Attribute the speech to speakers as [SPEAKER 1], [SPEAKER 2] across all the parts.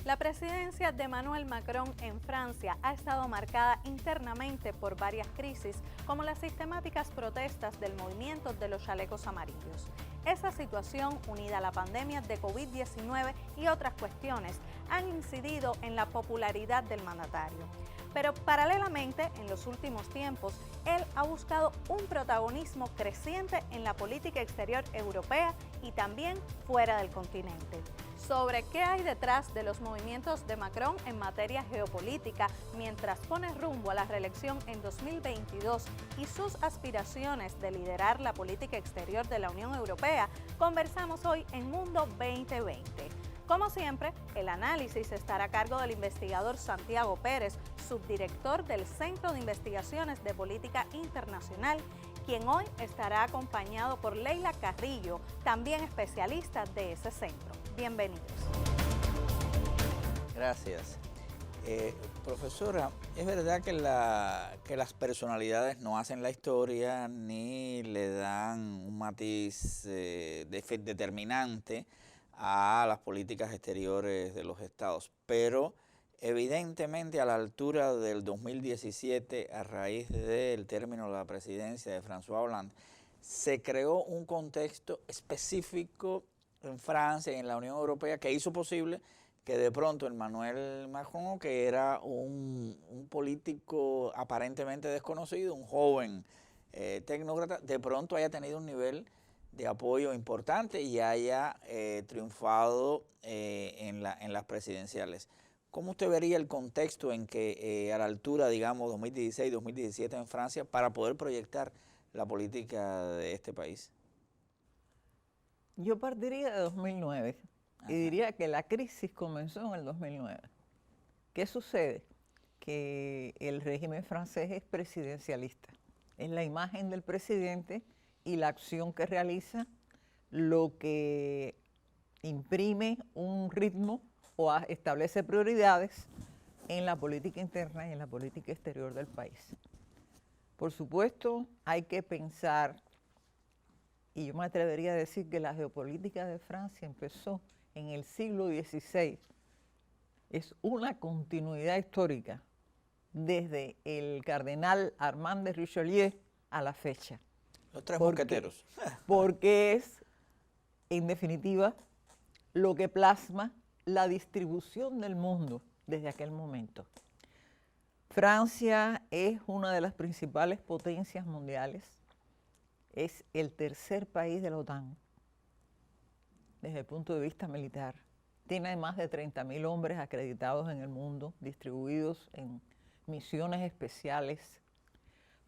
[SPEAKER 1] La presidencia de Emmanuel Macron en Francia ha estado marcada internamente por varias crisis, como las sistemáticas protestas del movimiento de los chalecos amarillos. Esa situación, unida a la pandemia de COVID-19 y otras cuestiones, han incidido en la popularidad del mandatario. Pero paralelamente, en los últimos tiempos, él ha buscado un protagonismo creciente en la política exterior europea y también fuera del continente. Sobre qué hay detrás de los movimientos de Macron en materia geopolítica mientras pone rumbo a la reelección en 2022 y sus aspiraciones de liderar la política exterior de la Unión Europea, conversamos hoy en Mundo 2020. Como siempre, el análisis estará a cargo del investigador Santiago Pérez, subdirector del Centro de Investigaciones de Política Internacional, quien hoy estará acompañado por Leila Carrillo, también especialista de ese centro. Bienvenidos.
[SPEAKER 2] Gracias. Profesora, es verdad que las personalidades no hacen la historia ni le dan un matiz determinante a las políticas exteriores de los estados, pero evidentemente a la altura del 2017, a raíz del término de la presidencia de François Hollande, se creó un contexto específico en Francia y en la Unión Europea que hizo posible que de pronto Emmanuel Macron, que era un político aparentemente desconocido, un joven tecnócrata, de pronto haya tenido un nivel de apoyo importante y haya triunfado en las presidenciales. ¿Cómo usted vería el contexto en que a la altura, digamos, 2016, 2017 en Francia, para poder proyectar la política de este país?
[SPEAKER 3] Yo partiría de 2009 y diría que la crisis comenzó en el 2009. ¿Qué sucede? Que el régimen francés es presidencialista. Es la imagen del presidente y la acción que realiza lo que imprime un ritmo o establece prioridades en la política interna y en la política exterior del país. Por supuesto, hay que pensar, y yo me atrevería a decir que la geopolítica de Francia empezó en el siglo XVI. Es una continuidad histórica desde el cardenal Armand de Richelieu a la fecha.
[SPEAKER 2] Los tres mosqueteros.
[SPEAKER 3] Porque es, en definitiva, lo que plasma la distribución del mundo desde aquel momento. Francia es una de las principales potencias mundiales, es el tercer país de la OTAN desde el punto de vista militar. Tiene más de 30.000 hombres acreditados en el mundo, distribuidos en misiones especiales.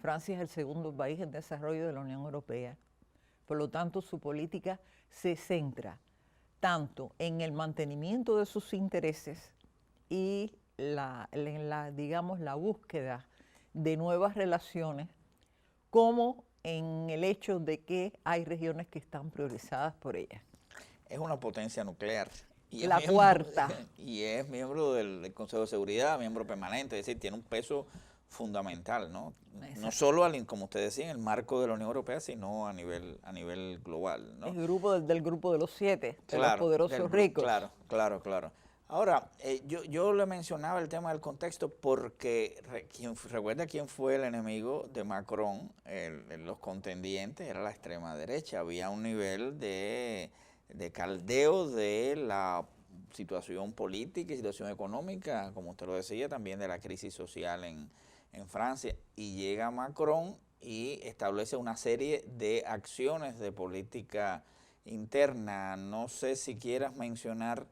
[SPEAKER 3] Francia es el segundo país en desarrollo de la Unión Europea. Por lo tanto, su política se centra tanto en el mantenimiento de sus intereses y digamos, la búsqueda de nuevas relaciones, como en el hecho de que hay regiones que están priorizadas por ella.
[SPEAKER 2] Es una potencia nuclear.
[SPEAKER 3] Y la cuarta.
[SPEAKER 2] Y es miembro del Consejo de Seguridad, miembro permanente, es decir, tiene un peso fundamental, ¿no? Exacto. No solo, como usted decía, en el marco de la Unión Europea, sino a nivel global, ¿no?
[SPEAKER 3] El grupo del grupo de los 7, de los poderosos ricos.
[SPEAKER 2] Claro. Ahora, yo le mencionaba el tema del contexto porque recuerda quién fue el enemigo de Macron, los contendientes, era la extrema derecha. Había un nivel de caldeo de la situación política y situación económica, como usted lo decía, también de la crisis social en Francia. Y llega Macron y establece una serie de acciones de política interna. No sé si quieras mencionar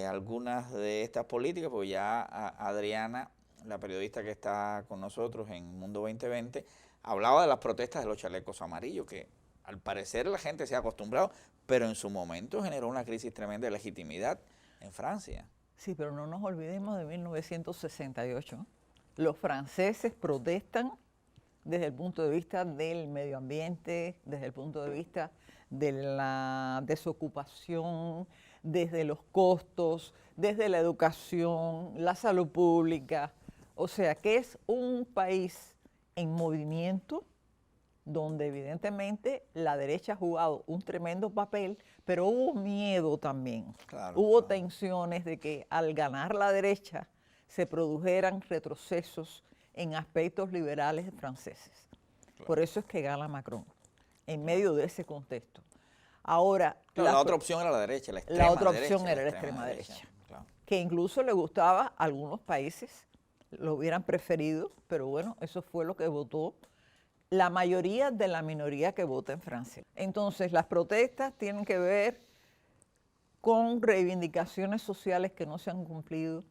[SPEAKER 2] algunas de estas políticas, porque ya Adriana, la periodista que está con nosotros en Mundo 2020, hablaba de las protestas de los chalecos amarillos, que al parecer la gente se ha acostumbrado, pero en su momento generó una crisis tremenda de legitimidad en Francia.
[SPEAKER 3] Sí, pero no nos olvidemos de 1968. Los franceses protestan desde el punto de vista del medio ambiente, desde el punto de vista de la desocupación, desde los costos, desde la educación, la salud pública. O sea, que es un país en movimiento donde evidentemente la derecha ha jugado un tremendo papel, pero hubo miedo también.
[SPEAKER 2] Claro,
[SPEAKER 3] Hubo
[SPEAKER 2] claro.
[SPEAKER 3] tensiones de que al ganar la derecha se produjeran retrocesos en aspectos liberales franceses.
[SPEAKER 2] Claro.
[SPEAKER 3] Por eso es que gana Macron, en medio de ese contexto. Ahora,
[SPEAKER 2] Claro, la otra opción era la derecha, la extrema
[SPEAKER 3] la otra
[SPEAKER 2] derecha,
[SPEAKER 3] opción era la extrema derecha,
[SPEAKER 2] claro.
[SPEAKER 3] que incluso le gustaba a algunos países, lo hubieran preferido, pero bueno, eso fue lo que votó la mayoría de la minoría que vota en Francia. Entonces, las protestas tienen que ver con reivindicaciones sociales que no se han cumplido,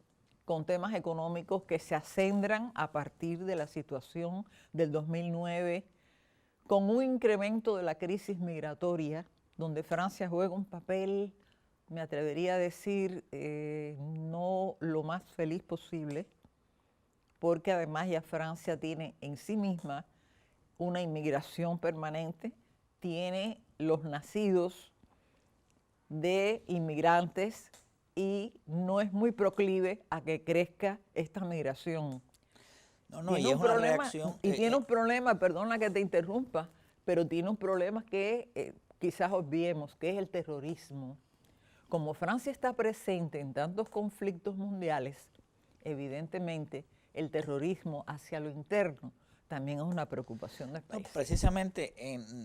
[SPEAKER 3] con temas económicos que se acendran a partir de la situación del 2009, con un incremento de la crisis migratoria, donde Francia juega un papel, me atrevería a decir, no lo más feliz posible, porque además ya Francia tiene en sí misma una inmigración permanente, tiene los nacidos de inmigrantes y no es muy proclive a que crezca esta migración.
[SPEAKER 2] No, y es una reacción.
[SPEAKER 3] Y tiene un problema, perdona que te interrumpa, pero tiene un problema que quizás obviemos, que es el terrorismo. Como Francia está presente en tantos conflictos mundiales, evidentemente el terrorismo hacia lo interno también es una preocupación del país.
[SPEAKER 2] No, precisamente,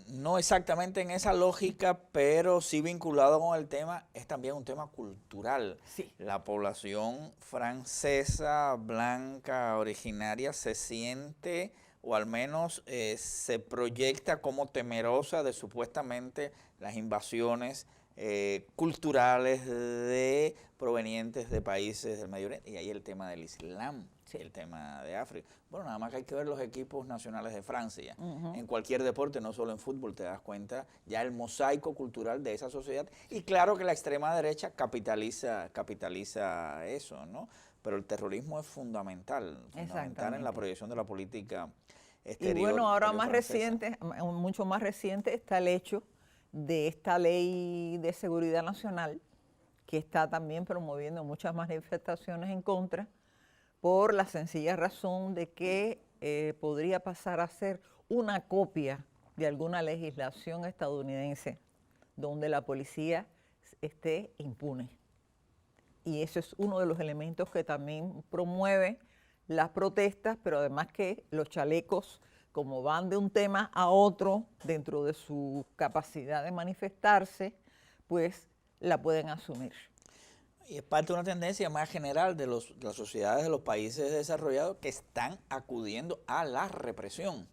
[SPEAKER 2] no exactamente en esa lógica, pero sí vinculado con el tema, es también un tema cultural.
[SPEAKER 3] Sí.
[SPEAKER 2] La población francesa, blanca, originaria, se siente, o al menos se proyecta como temerosa de supuestamente las invasiones culturales provenientes de países del Medio Oriente. Y ahí el tema del Islam. Sí. El tema de África. Bueno, nada más que hay que ver los equipos nacionales de Francia. En cualquier deporte, no solo en fútbol, te das cuenta ya el mosaico cultural de esa sociedad. Y claro que la extrema derecha capitaliza eso, ¿no? Pero el terrorismo es fundamental en la proyección de la política exterior.
[SPEAKER 3] Y bueno, ahora más reciente, mucho más reciente, está el hecho de esta ley de seguridad nacional, que está también promoviendo muchas manifestaciones en contra, por la sencilla razón de que podría pasar a ser una copia de alguna legislación estadounidense donde la policía esté impune. Y eso es uno de los elementos que también promueve las protestas, pero además que los chalecos, como van de un tema a otro dentro de su capacidad de manifestarse, pues la pueden asumir.
[SPEAKER 2] Y es parte de una tendencia más general de las sociedades de los países desarrollados que están acudiendo a la represión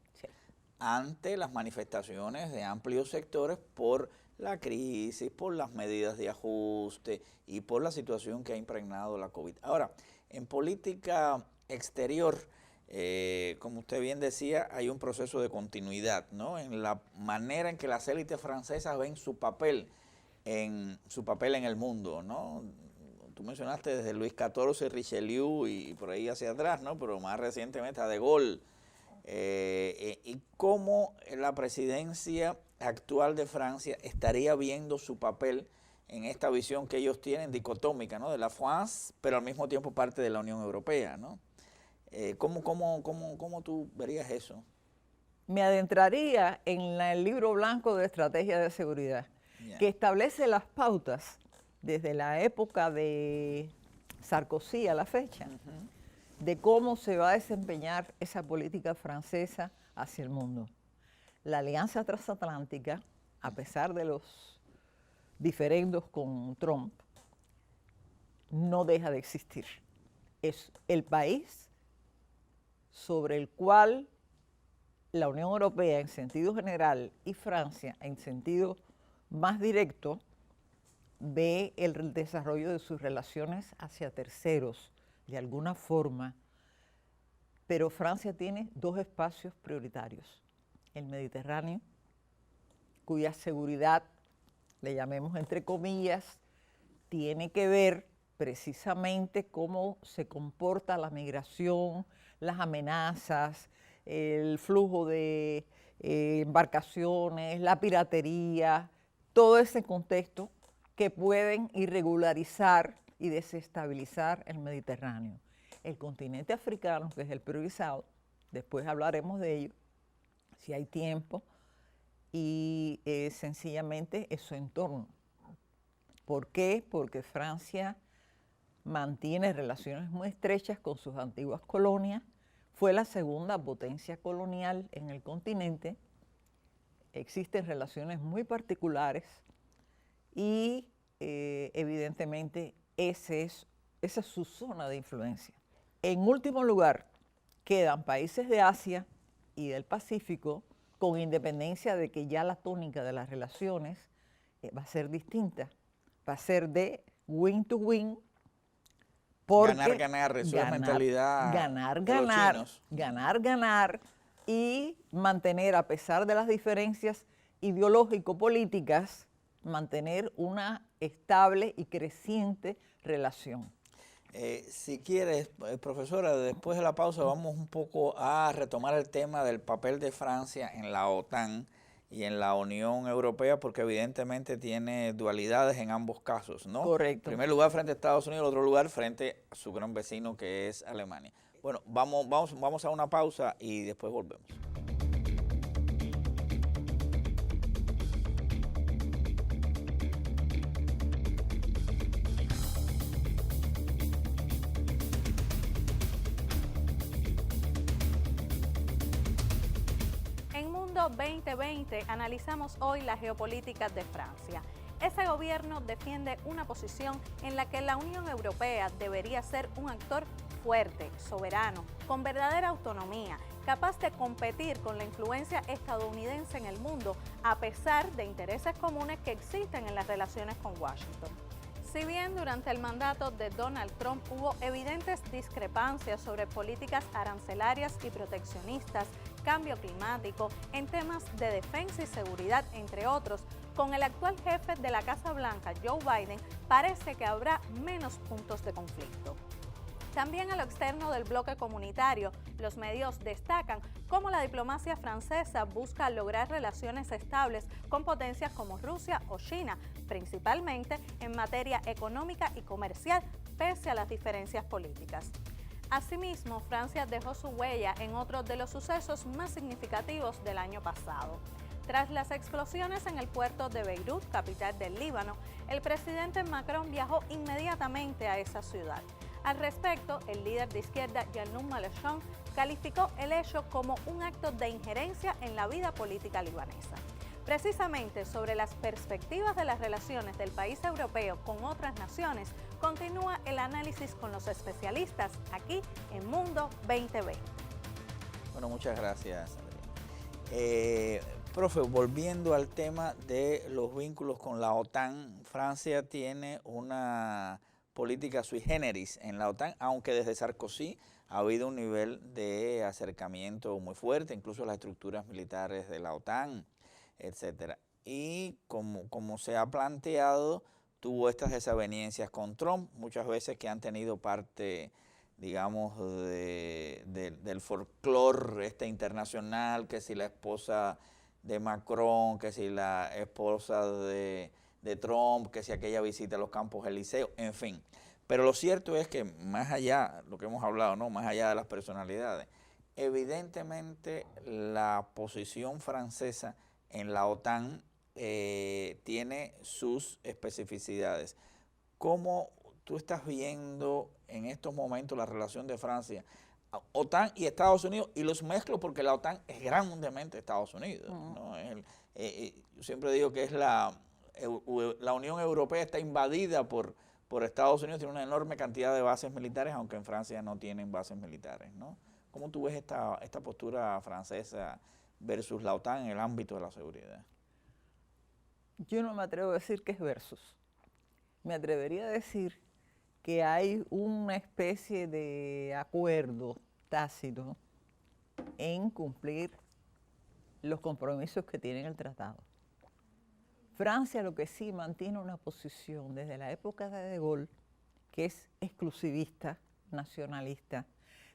[SPEAKER 2] ante las manifestaciones de amplios sectores por la crisis, por las medidas de ajuste y por la situación que ha impregnado la COVID. Ahora, en política exterior, como usted bien decía, hay un proceso de continuidad, ¿no? En la manera en que las élites francesas ven su papel en el mundo, ¿no? Tú mencionaste desde Luis XIV, Richelieu y por ahí hacia atrás, ¿no? Pero más recientemente a De Gaulle. Y cómo la presidencia actual de Francia estaría viendo su papel en esta visión que ellos tienen dicotómica, ¿no? De la France, pero al mismo tiempo parte de la Unión Europea, ¿no? ¿Cómo tú verías eso?
[SPEAKER 3] Me adentraría en el libro blanco de estrategia de seguridad, que establece las pautas desde la época de Sarkozy a la fecha, de cómo se va a desempeñar esa política francesa hacia el mundo. La alianza transatlántica, a pesar de los diferendos con Trump, no deja de existir. Es el país sobre el cual la Unión Europea en sentido general y Francia en sentido más directo ve el desarrollo de sus relaciones hacia terceros de alguna forma, pero Francia tiene dos espacios prioritarios: el Mediterráneo, cuya seguridad, le llamemos entre comillas, tiene que ver precisamente cómo se comporta la migración, las amenazas, el flujo de embarcaciones, la piratería, todo ese contexto que pueden irregularizar y desestabilizar el Mediterráneo. El continente africano, que es el priorizado, después hablaremos de ello, si hay tiempo, y sencillamente es su entorno. ¿Por qué? Porque Francia mantiene relaciones muy estrechas con sus antiguas colonias, fue la segunda potencia colonial en el continente, existen relaciones muy particulares y evidentemente esa es su zona de influencia. En último lugar, quedan países de Asia y del Pacífico, con independencia de que ya la tónica de las relaciones va a ser distinta, va a ser de win to win, porque
[SPEAKER 2] ganar, ganar, eso es mentalidad de los chinos.
[SPEAKER 3] ganar y mantener, a pesar de las diferencias ideológico-políticas, mantener una estable y creciente relación.
[SPEAKER 2] Si quieres, profesora, después de la pausa vamos un poco a retomar el tema del papel de Francia en la OTAN y en la Unión Europea, porque evidentemente tiene dualidades en ambos casos, ¿no?
[SPEAKER 3] Correcto.
[SPEAKER 2] En primer lugar frente a Estados Unidos, en otro lugar frente a su gran vecino que es Alemania. Bueno, vamos a una pausa y después volvemos.
[SPEAKER 1] En Mundo 2020 analizamos hoy la geopolítica de Francia. Ese gobierno defiende una posición en la que la Unión Europea debería ser un actor fuerte, soberano, con verdadera autonomía, capaz de competir con la influencia estadounidense en el mundo, a pesar de intereses comunes que existen en las relaciones con Washington. Si bien durante el mandato de Donald Trump hubo evidentes discrepancias sobre políticas arancelarias y proteccionistas, cambio climático, en temas de defensa y seguridad, entre otros, con el actual jefe de la Casa Blanca, Joe Biden, parece que habrá menos puntos de conflicto. También a lo externo del bloque comunitario, los medios destacan cómo la diplomacia francesa busca lograr relaciones estables con potencias como Rusia o China, principalmente en materia económica y comercial, pese a las diferencias políticas. Asimismo, Francia dejó su huella en otro de los sucesos más significativos del año pasado. Tras las explosiones en el puerto de Beirut, capital del Líbano, el presidente Macron viajó inmediatamente a esa ciudad. Al respecto, el líder de izquierda Jean-Luc Mélenchon calificó el hecho como un acto de injerencia en la vida política libanesa. Precisamente sobre las perspectivas de las relaciones del país europeo con otras naciones, continúa el análisis con los especialistas aquí en Mundo 2020.
[SPEAKER 2] Bueno, muchas gracias, Adrián. Profe, volviendo al tema de los vínculos con la OTAN, Francia tiene una política sui generis en la OTAN, aunque desde Sarkozy ha habido un nivel de acercamiento muy fuerte, incluso las estructuras militares de la OTAN, etcétera. Y como se ha planteado, tuvo estas desavenencias con Trump, muchas veces que han tenido parte, digamos, del folclore internacional, que si la esposa de Macron, que si la esposa de Trump, que si aquella visita a los Campos Elíseos, en fin. Pero lo cierto es que más allá, lo que hemos hablado, ¿no? Más allá de las personalidades, evidentemente la posición francesa en la OTAN tiene sus especificidades. ¿Cómo tú estás viendo en estos momentos la relación de Francia, OTAN y Estados Unidos? Y los mezclo porque la OTAN es grandemente Estados Unidos, ¿no? Yo siempre digo que es la Unión Europea está invadida por Estados Unidos, tiene una enorme cantidad de bases militares, aunque en Francia no tienen bases militares, ¿no? ¿Cómo tú ves esta postura francesa versus la OTAN en el ámbito de la seguridad?
[SPEAKER 3] Yo no me atrevo a decir que es versus. Me atrevería a decir que hay una especie de acuerdo tácito en cumplir los compromisos que tiene el tratado. Francia lo que sí mantiene una posición desde la época de Gaulle, que es exclusivista, nacionalista,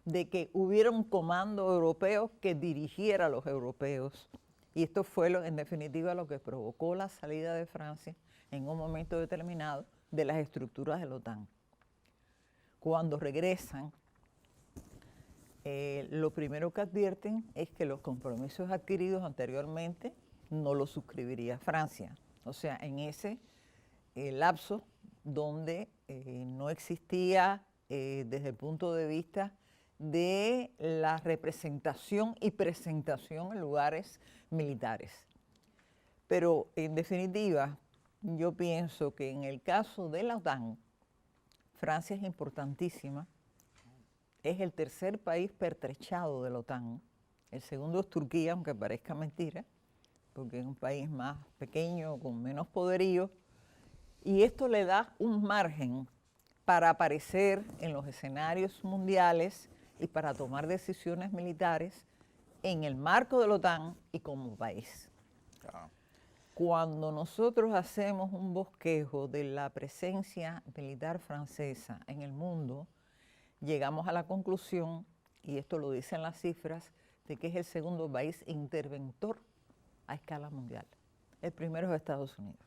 [SPEAKER 3] de que hubiera un comando europeo que dirigiera a los europeos. Y esto fue, en definitiva, lo que provocó la salida de Francia en un momento determinado de las estructuras de la OTAN. Cuando regresan, lo primero que advierten es que los compromisos adquiridos anteriormente no lo suscribiría Francia. O sea, en ese lapso donde no existía desde el punto de vista de la representación y presentación en lugares militares. Pero en definitiva, yo pienso que en el caso de la OTAN, Francia es importantísima, es el tercer país pertrechado de la OTAN, el segundo es Turquía, aunque parezca mentira, porque es un país más pequeño, con menos poderío, y esto le da un margen para aparecer en los escenarios mundiales y para tomar decisiones militares en el marco de la OTAN y como país.
[SPEAKER 2] Claro.
[SPEAKER 3] Cuando nosotros hacemos un bosquejo de la presencia militar francesa en el mundo, llegamos a la conclusión, y esto lo dicen las cifras, de que es el segundo país interventor a escala mundial. El primero es Estados Unidos.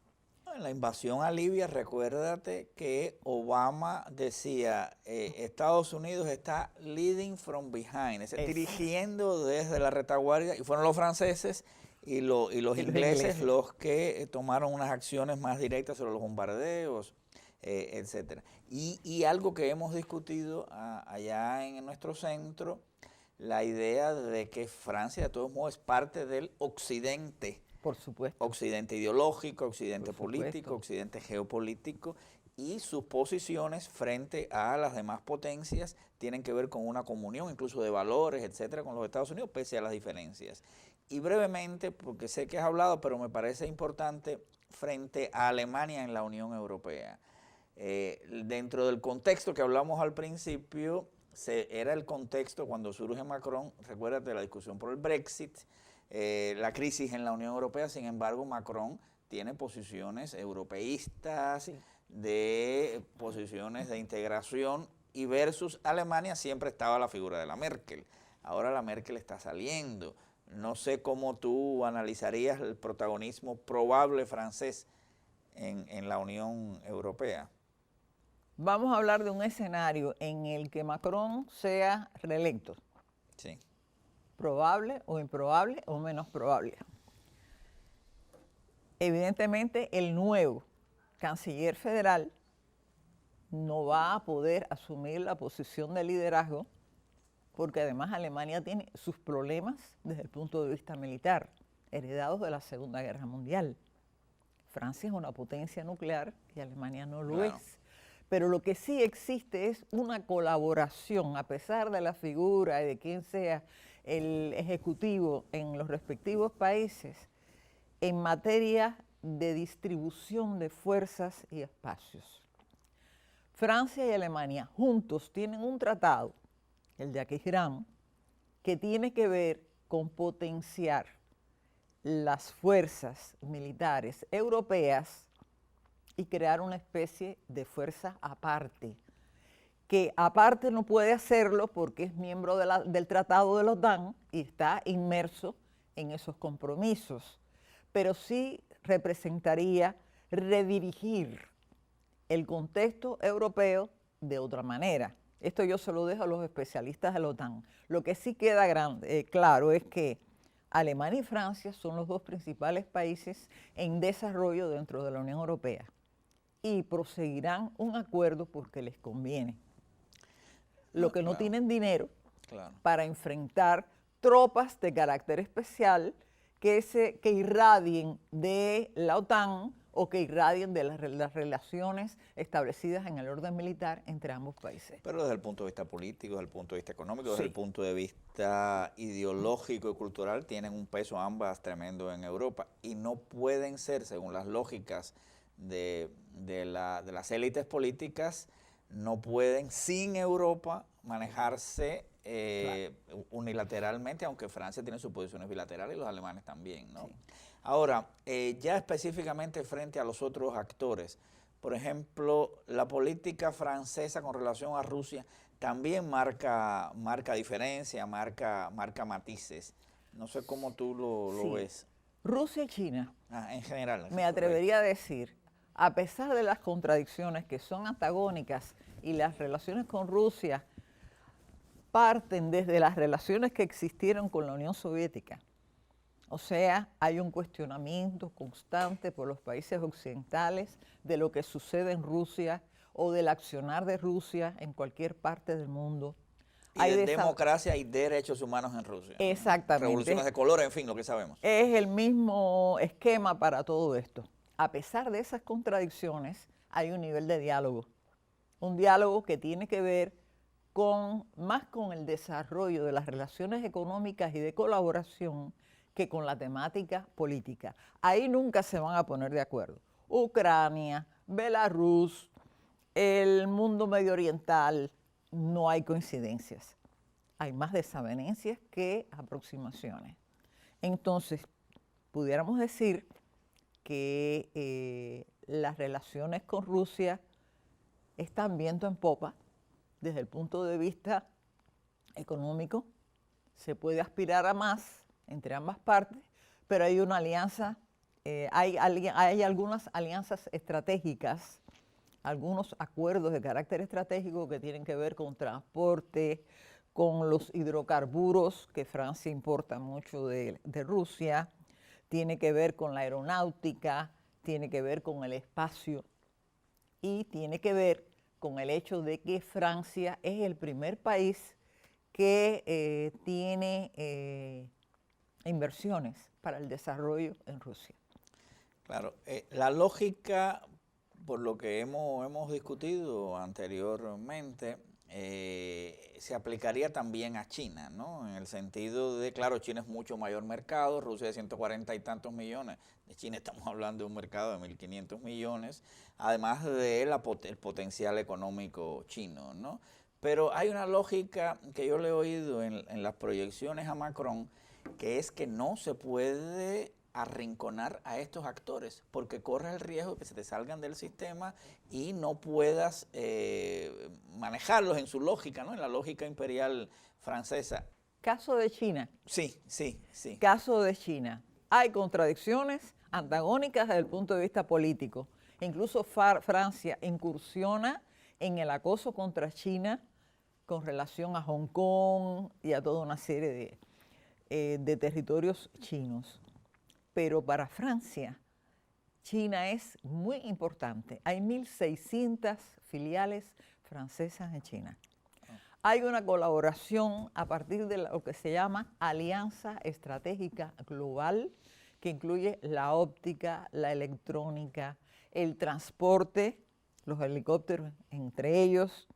[SPEAKER 2] En la invasión a Libia, recuérdate que Obama decía, Estados Unidos está leading from behind, es decir, dirigiendo desde la retaguardia, y fueron los franceses y los ingleses los que tomaron unas acciones más directas sobre los bombardeos, etcétera. Y algo que hemos discutido allá en nuestro centro, la idea de que Francia de todos modos es parte del occidente.
[SPEAKER 3] Por supuesto.
[SPEAKER 2] Occidente ideológico, occidente político, occidente geopolítico, y sus posiciones frente a las demás potencias tienen que ver con una comunión, incluso de valores, etcétera, con los Estados Unidos, pese a las diferencias. Y brevemente, porque sé que has hablado, pero me parece importante, frente a Alemania en la Unión Europea. Dentro del contexto que hablamos al principio, era el contexto cuando surge Macron, recuérdate la discusión por el Brexit, la crisis en la Unión Europea. Sin embargo, Macron tiene posiciones europeístas, sí, de posiciones de integración, y versus Alemania siempre estaba la figura de la Merkel. Ahora la Merkel está saliendo. No sé cómo tú analizarías el protagonismo probable francés en la Unión Europea.
[SPEAKER 3] Vamos a hablar de un escenario en el que Macron sea reelecto.
[SPEAKER 2] Sí.
[SPEAKER 3] Probable o improbable o menos probable. Evidentemente, el nuevo canciller federal no va a poder asumir la posición de liderazgo, porque además Alemania tiene sus problemas desde el punto de vista militar, heredados de la Segunda Guerra Mundial. Francia es una potencia nuclear y Alemania no lo es. Pero lo que sí existe es una colaboración, a pesar de la figura y de quién sea el ejecutivo en los respectivos países, en materia de distribución de fuerzas y espacios. Francia y Alemania juntos tienen un tratado, el de Aquisgrán, que tiene que ver con potenciar las fuerzas militares europeas y crear una especie de fuerza aparte, que aparte no puede hacerlo porque es miembro del Tratado de la OTAN y está inmerso en esos compromisos, pero sí representaría redirigir el contexto europeo de otra manera. Esto yo se lo dejo a los especialistas de la OTAN. Lo que sí queda claro es que Alemania y Francia son los dos principales países en desarrollo dentro de la Unión Europea y proseguirán un acuerdo porque les conviene. Lo que no tienen dinero para enfrentar tropas de carácter especial que irradien de la OTAN o que irradien de las relaciones establecidas en el orden militar entre ambos países.
[SPEAKER 2] Pero desde el punto de vista político, desde el punto de vista económico, desde el punto de vista ideológico y cultural, tienen un peso ambas tremendo en Europa y no pueden ser, según las lógicas de las élites políticas, no pueden sin Europa manejarse unilateralmente, aunque Francia tiene sus posiciones bilaterales y los alemanes también, ¿no? Sí. Ahora, ya específicamente frente a los otros actores, por ejemplo, la política francesa con relación a Rusia también marca diferencia, marca matices. No sé cómo tú lo ves.
[SPEAKER 3] Rusia y China,
[SPEAKER 2] en general.
[SPEAKER 3] me atrevería a decir, a pesar de las contradicciones que son antagónicas y las relaciones con Rusia parten desde las relaciones que existieron con la Unión Soviética. O sea, hay un cuestionamiento constante por los países occidentales de lo que sucede en Rusia o del accionar de Rusia en cualquier parte del mundo.
[SPEAKER 2] Y de democracia y derechos humanos en Rusia.
[SPEAKER 3] Exactamente.
[SPEAKER 2] Revoluciones de color, en fin, lo que sabemos.
[SPEAKER 3] Es el mismo esquema para todo esto. A pesar de esas contradicciones, hay un nivel de diálogo. Un diálogo que tiene que ver más con el desarrollo de las relaciones económicas y de colaboración que con la temática política. Ahí nunca se van a poner de acuerdo. Ucrania, Belarus, el mundo medio oriental, no hay coincidencias. Hay más desavenencias que aproximaciones. Entonces, pudiéramos decir que las relaciones con Rusia están viento en popa desde el punto de vista económico. Se puede aspirar a más entre ambas partes, pero hay una alianza, hay algunas alianzas estratégicas, algunos acuerdos de carácter estratégico que tienen que ver con transporte, con los hidrocarburos, que Francia importa mucho de Rusia, tiene que ver con la aeronáutica, tiene que ver con el espacio y tiene que ver con el hecho de que Francia es el primer país que tiene inversiones para el desarrollo en Rusia.
[SPEAKER 2] Claro, la lógica, por lo que hemos discutido anteriormente, se aplicaría también a China, ¿no? En el sentido de, claro, China es mucho mayor mercado, Rusia de 140 y tantos millones, de China estamos hablando de un mercado de 1.500 millones, además del potencial económico chino, ¿no? Pero hay una lógica que yo le he oído en las proyecciones a Macron, que es que no se puede arrinconar a estos actores, porque corres el riesgo de que se te salgan del sistema y no puedas manejarlos en su lógica, ¿no? En la lógica imperial francesa.
[SPEAKER 3] Caso de China.
[SPEAKER 2] Sí.
[SPEAKER 3] Caso de China. Hay contradicciones antagónicas desde el punto de vista político. Incluso Francia incursiona en el acoso contra China con relación a Hong Kong y a toda una serie de territorios chinos. Pero para Francia, China es muy importante. Hay 1.600 filiales francesas en China. Hay una colaboración a partir de lo que se llama Alianza Estratégica Global, que incluye la óptica, la electrónica, el transporte, los helicópteros entre ellos,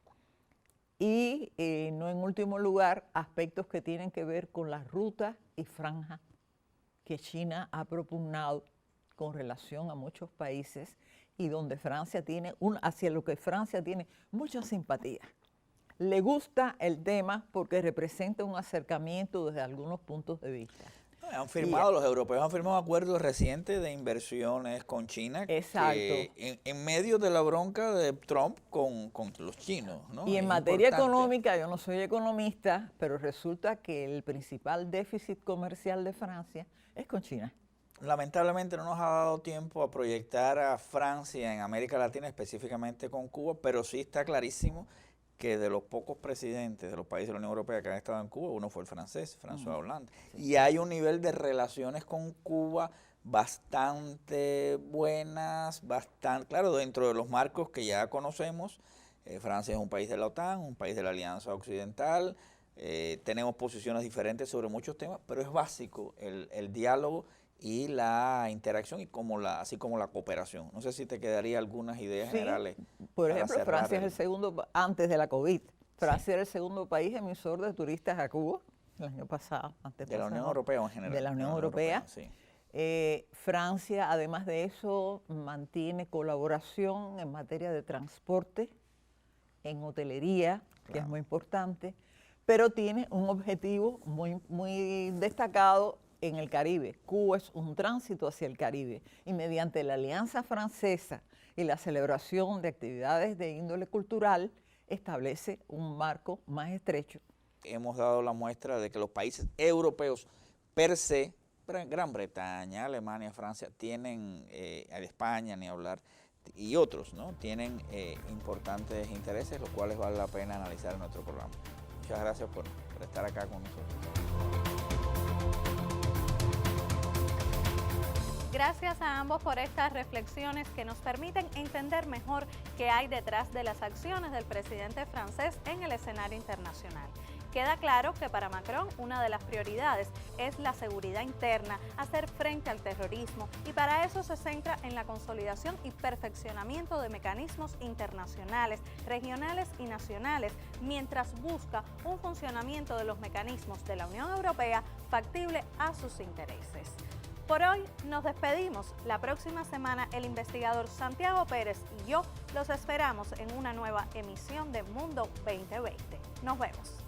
[SPEAKER 3] y no en último lugar, aspectos que tienen que ver con las rutas y franjas que China ha propugnado con relación a muchos países y donde Francia hacia lo que Francia tiene mucha simpatía. Le gusta el tema porque representa un acercamiento desde algunos puntos de vista.
[SPEAKER 2] Los europeos han firmado acuerdos recientes de inversiones con China.
[SPEAKER 3] Exacto.
[SPEAKER 2] En medio de la bronca de Trump con los chinos, ¿no?
[SPEAKER 3] Y en materia económica, yo no soy economista, pero resulta que el principal déficit comercial de Francia es con China.
[SPEAKER 2] Lamentablemente no nos ha dado tiempo a proyectar a Francia en América Latina, específicamente con Cuba, pero sí está clarísimo que de los pocos presidentes de los países de la Unión Europea que han estado en Cuba, uno fue el francés, François Hollande. Sí. Y hay un nivel de relaciones con Cuba bastante buenas, claro, dentro de los marcos que ya conocemos. Francia es un país de la OTAN, un país de la Alianza Occidental, tenemos posiciones diferentes sobre muchos temas, pero es básico el diálogo y la interacción y así como la cooperación. No sé si te quedaría algunas ideas generales.
[SPEAKER 3] Por ejemplo, Francia es el segundo, antes de la COVID, Francia era el segundo país emisor de turistas a Cuba el año pasado.
[SPEAKER 2] De la Unión Europea en general.
[SPEAKER 3] De la Unión Europea. Sí. Francia, además de eso, mantiene colaboración en materia de transporte, en hotelería, que es muy importante, pero tiene un objetivo muy destacado en el Caribe. Cuba es un tránsito hacia el Caribe y mediante la Alianza Francesa y la celebración de actividades de índole cultural establece un marco más estrecho.
[SPEAKER 2] Hemos dado la muestra de que los países europeos per se, Gran Bretaña, Alemania, Francia, tienen, España ni hablar, y otros, ¿no? Tienen importantes intereses, los cuales vale la pena analizar en nuestro programa. Muchas gracias por estar acá con nosotros.
[SPEAKER 1] Gracias a ambos por estas reflexiones que nos permiten entender mejor qué hay detrás de las acciones del presidente francés en el escenario internacional. Queda claro que para Macron una de las prioridades es la seguridad interna, hacer frente al terrorismo, y para eso se centra en la consolidación y perfeccionamiento de mecanismos internacionales, regionales y nacionales, mientras busca un funcionamiento de los mecanismos de la Unión Europea factible a sus intereses. Por hoy nos despedimos. La próxima semana el investigador Santiago Pérez y yo los esperamos en una nueva emisión de Mundo 2020. Nos vemos.